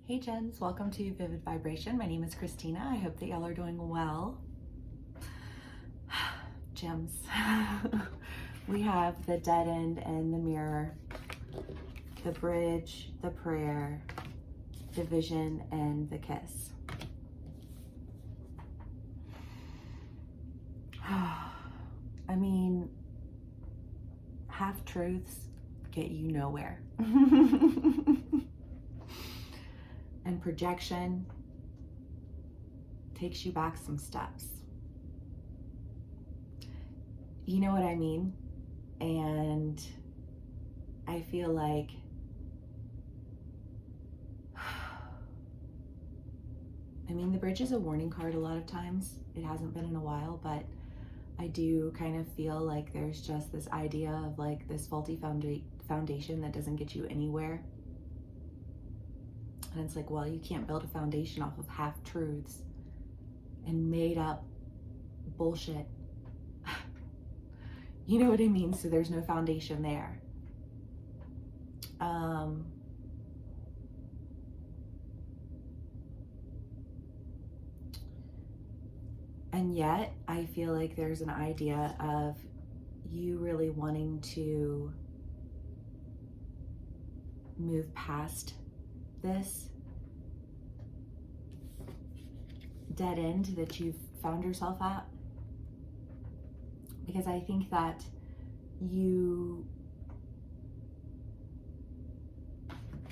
Hey Gems, welcome to Vivid Vibration. My name is Christina. I hope that y'all are doing well. Gems. We have the dead end and the mirror, the bridge, the prayer, the vision, and the kiss. I mean, half-truths get you nowhere. And projection takes you back some steps. You know what I mean? And I feel like the bridge is a warning card a lot of times. It hasn't been in a while, but I do kind of feel like there's just this idea of like this faulty foundation that doesn't get you anywhere. And it's like, well, you can't build a foundation off of half-truths and made up bullshit. You know what I mean? So there's no foundation there. And yet I feel like there's an idea of you really wanting to move past this dead end that you've found yourself at, because I think that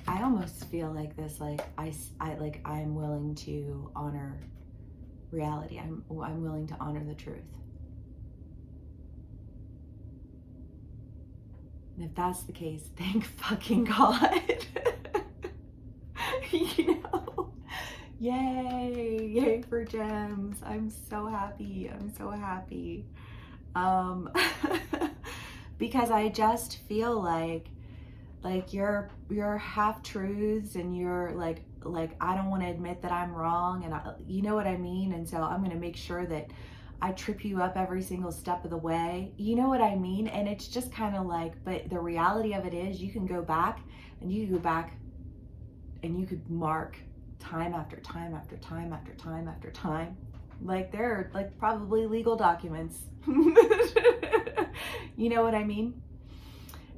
I almost feel like this, like I'm willing to honor reality. I'm willing to honor the truth. And if that's the case, thank fucking God. You know, yay for gems. I'm so happy. Because I just feel like your half-truths and you're like I don't want to admit that I'm wrong, and you know what I mean? And so I'm going to make sure that I trip you up every single step of the way. You know what I mean? And it's just kind of like, but the reality of it is you can go back and you could mark time after time after time after time after time. Like they're like probably legal documents. You know what I mean?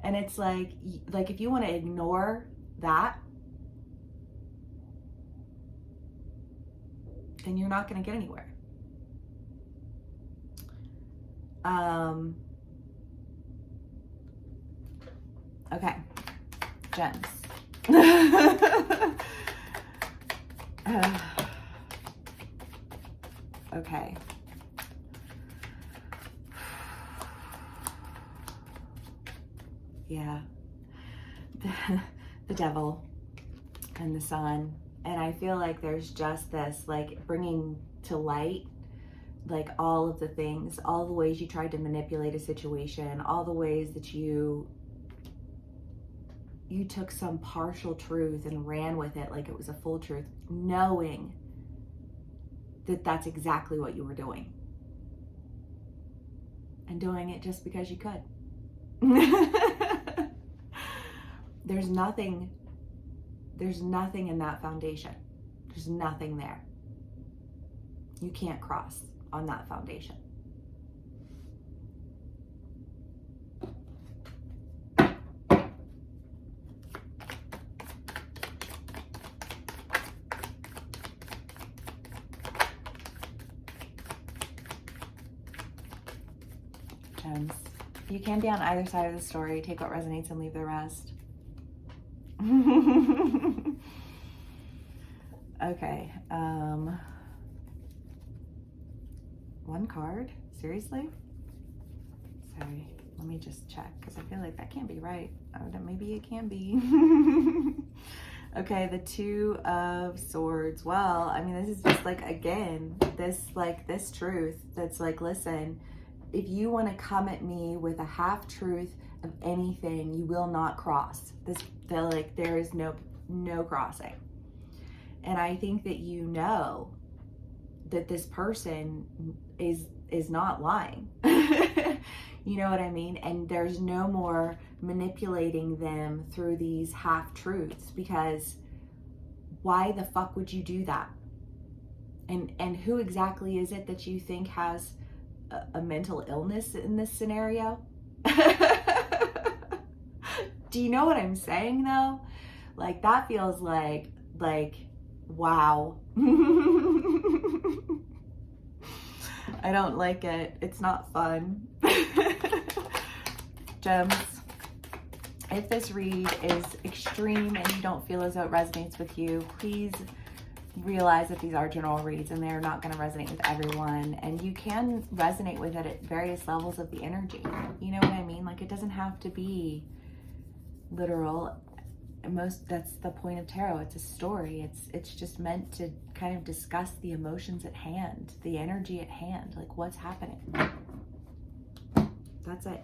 And it's like if you want to ignore that, then you're not going to get anywhere. Okay, gems. Okay. Yeah. The devil and the sun. And I feel like there's just this like bringing to light like all of the things, all the ways you tried to manipulate a situation, all the ways that you took some partial truth and ran with it like it was a full truth, knowing that that's exactly what you were doing. And doing it just because you could. There's nothing in that foundation. There's nothing there. You can't cross on that foundation. Gems. You can be on either side of the story. Take what resonates and leave the rest. Okay. One card? Seriously? Sorry. Let me just check because I feel like that can't be right. Maybe it can be. Okay, the Two of Swords. Well, I mean, this is just like, again, this truth that's like, listen, if you want to come at me with a half-truth of anything, you will not cross. There is no crossing. And I think that you know that this person is not lying. You know what I mean? And there's no more manipulating them through these half-truths, because why the fuck would you do that? And who exactly is it that you think has a mental illness in this scenario? Do you know what I'm saying though? Like that feels like wow. I don't like it. It's not fun. Gems, if this read is extreme and you don't feel as though it resonates with you, please realize that these are general reads and they're not going to resonate with everyone, and you can resonate with it at various levels of the energy. You know what I mean? Like it doesn't have to be literal. That's the point of tarot. It's a story. It's just meant to kind of discuss the emotions at hand, the energy at hand, like what's happening. That's it.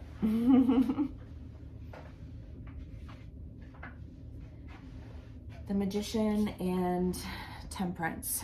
The Magician and Temperance.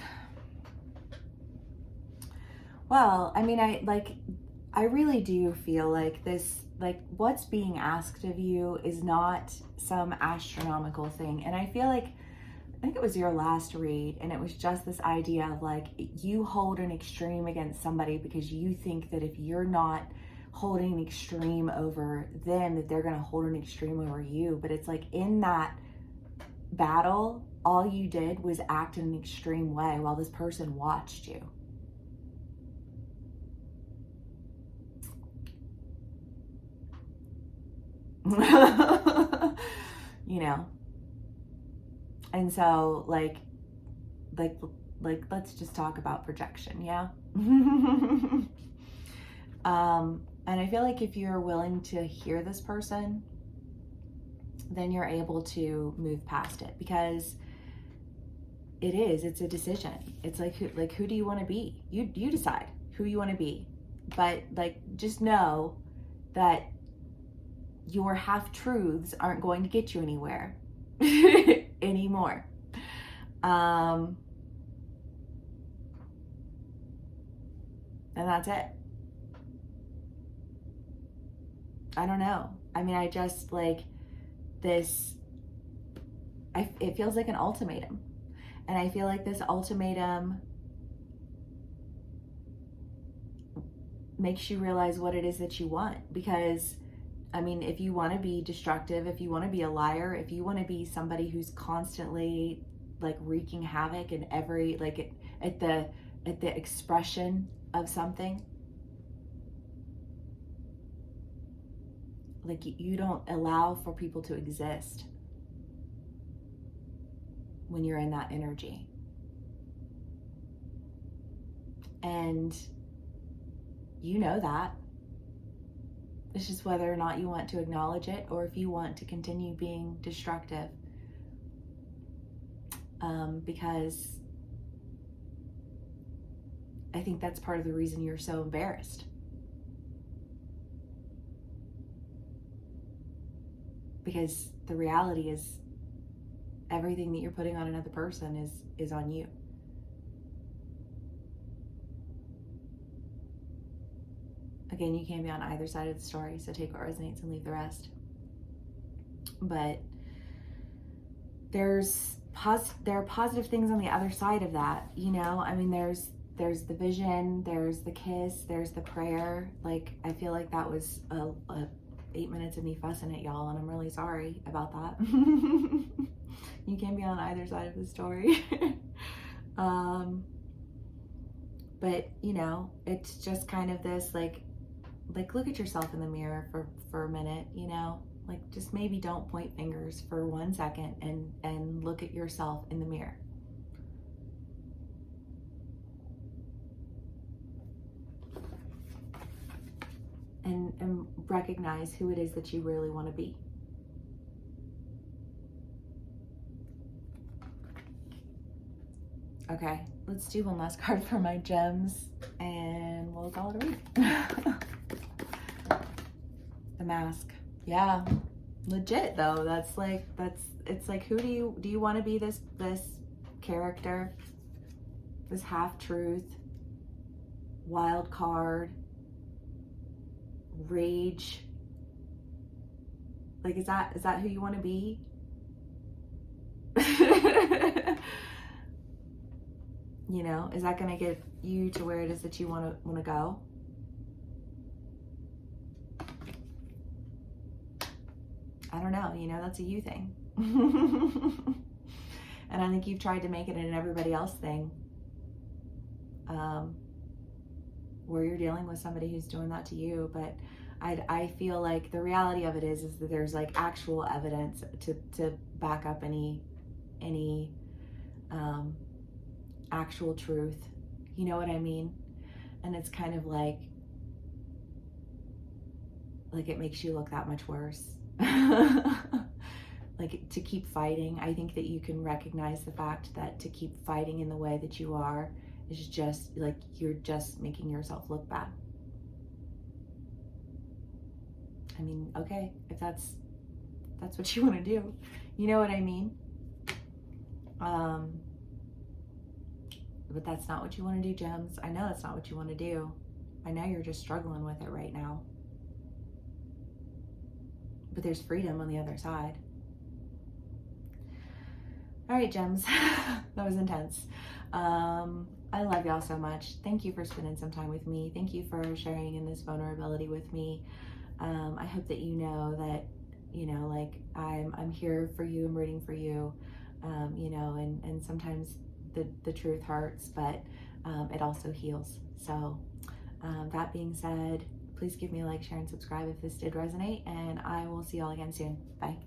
Well, I mean, I really do feel like this, like what's being asked of you is not some astronomical thing. And I feel like, I think it was your last read, and it was just this idea of like, you hold an extreme against somebody because you think that if you're not holding an extreme over them, that they're going to hold an extreme over you. But it's like in that battle, all you did was act in an extreme way while this person watched you. You know, and so like let's just talk about projection. Yeah. And I feel like if you're willing to hear this person, then you're able to move past it, because it's a decision. It's like who do you want to be? You decide who you want to be. But like, just know that your half-truths aren't going to get you anywhere anymore. And that's it. I don't know. I mean, I just like this, it feels like an ultimatum. And I feel like this ultimatum makes you realize what it is that you want. Because, I mean, if you want to be destructive, if you want to be a liar, if you want to be somebody who's constantly like wreaking havoc in every, like at the expression of something, like you don't allow for people to exist when you're in that energy. And you know that. It's just whether or not you want to acknowledge it, or if you want to continue being destructive. Because I think that's part of the reason you're so embarrassed. Because the reality is everything that you're putting on another person is on you. Again, you can be on either side of the story, so take what resonates and leave the rest. But there are positive things on the other side of that, you know? I mean, there's the vision, there's the kiss, there's the prayer. Like, I feel like that was a 8 minutes of me fussing at y'all, and I'm really sorry about that. You can be on either side of the story. But, you know, it's just kind of this, like look at yourself in the mirror for a minute, you know? Like, just maybe don't point fingers for 1 second and look at yourself in the mirror. And recognize who it is that you really want to be. Okay, let's do one last card for my gems, and we'll call it a read. The Mask. Yeah, legit though. It's like, who do you want to be? This character, this half-truth, wild card, rage. Like, is that who you want to be? You know, is that going to get you to where it is that you want to go? I don't know. You know, that's a you thing. And I think you've tried to make it an everybody else thing, where you're dealing with somebody who's doing that to you. But I feel like the reality of it is that there's like actual evidence to back up any actual truth. You know what I mean? And it's kind of like it makes you look that much worse. Like, to keep fighting, I think that you can recognize the fact that to keep fighting in the way that you are is just like you're just making yourself look bad. I mean, okay, if that's what you want to do, you know what I mean? But that's not what you want to do, Gems. I know that's not what you want to do. I know you're just struggling with it right now. But there's freedom on the other side. All right, Gems, that was intense. I love y'all so much. Thank you for spending some time with me. Thank you for sharing in this vulnerability with me. I hope that you know that, you know, like I'm here for you. I'm rooting for you. You know, and sometimes the truth hurts, but it also heals. So that being said, please give me a like, share, and subscribe if this did resonate, and I will see y'all again soon. Bye.